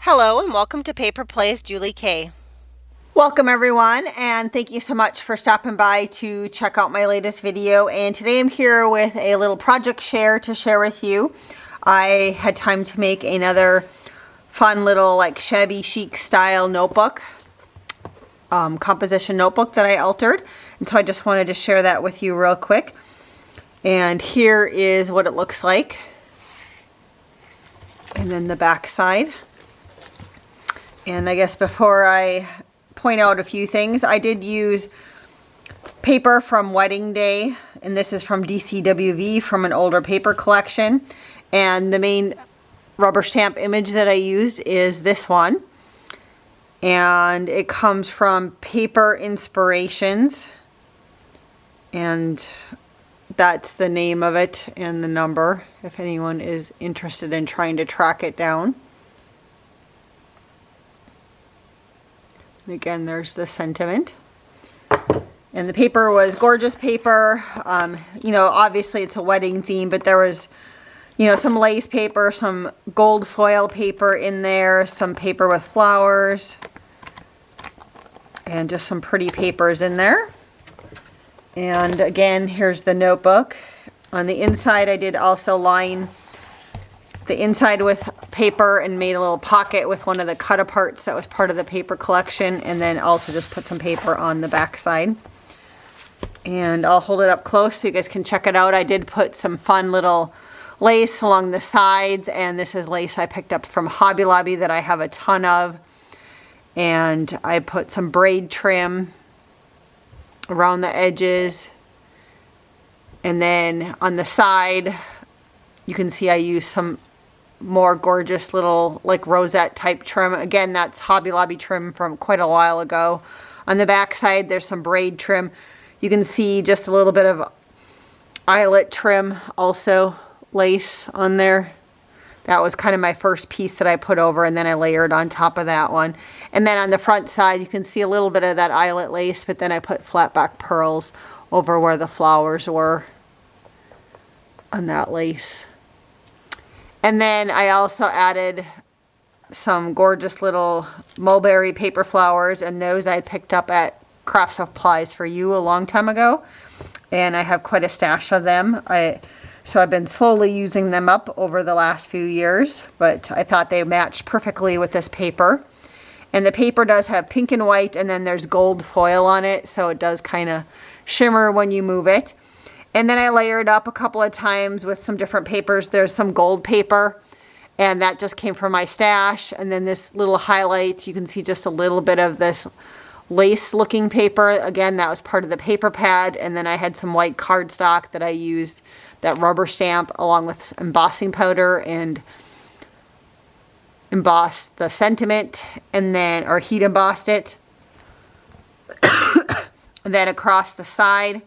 Hello and welcome to Paper Plays Julie K. Welcome everyone, and thank you so much for stopping by to check out my latest video. And today I'm here with a little project share to share with you. I had time to make another fun little like shabby chic style notebook, composition notebook that I altered. And so I just wanted to share that with you real quick. And here is what it looks like. And then the back side. And I guess before I point out a few things, I did use paper from Wedding Day, and this is from DCWV from an older paper collection. And the main rubber stamp image that I used is this one. And it comes from Paper Inspirations. And that's the name of it and the number, if anyone is interested in trying to track it down. Again, there's the sentiment. And the paper was gorgeous paper. You know, obviously it's a wedding theme, but there was, you know, some lace paper, some gold foil paper in there, some paper with flowers, and just some pretty papers in there. And again, here's the notebook. On the inside, I did also line the inside with paper and made a little pocket with one of the cut aparts that was part of the paper collection, and then also just put some paper on the back side. And I'll hold it up close so you guys can check it out. I did put some fun little lace along the sides, and this is lace I picked up from Hobby Lobby that I have a ton of. And I put some braid trim around the edges, and then on the side you can see I used some more gorgeous little like rosette type trim. Again, that's Hobby Lobby trim from quite a while ago. On the back side there's some braid trim. You can see just a little bit of eyelet trim, also lace on there. That was kind of my first piece that I put over, and then I layered on top of that one. And then on the front side you can see a little bit of that eyelet lace, but then I put flatback pearls over where the flowers were on that lace. And then I also added some gorgeous little mulberry paper flowers, and those I picked up at Craft Supplies for You a long time ago. And I have quite a stash of them. So I've been slowly using them up over the last few years, but I thought they matched perfectly with this paper. And the paper does have pink and white, and then there's gold foil on it, so it does kind of shimmer when you move it. And then I layered up a couple of times with some different papers. There's some gold paper, and that just came from my stash. And then this little highlight, you can see just a little bit of this lace looking paper. Again, that was part of the paper pad. And then I had some white cardstock that I used, that rubber stamp, along with embossing powder, and embossed the sentiment, and then, or heat embossed it. And then across the side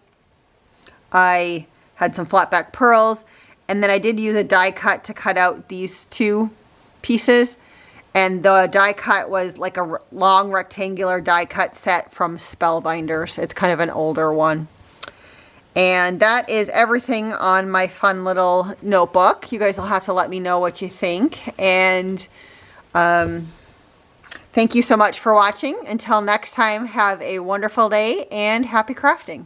I had some flatback pearls, and then I did use a die cut to cut out these two pieces. And the die cut was like a long rectangular die cut set from Spellbinders. It's kind of an older one. And that is everything on my fun little notebook. You guys will have to let me know what you think. And thank you so much for watching. Until next time, have a wonderful day and happy crafting.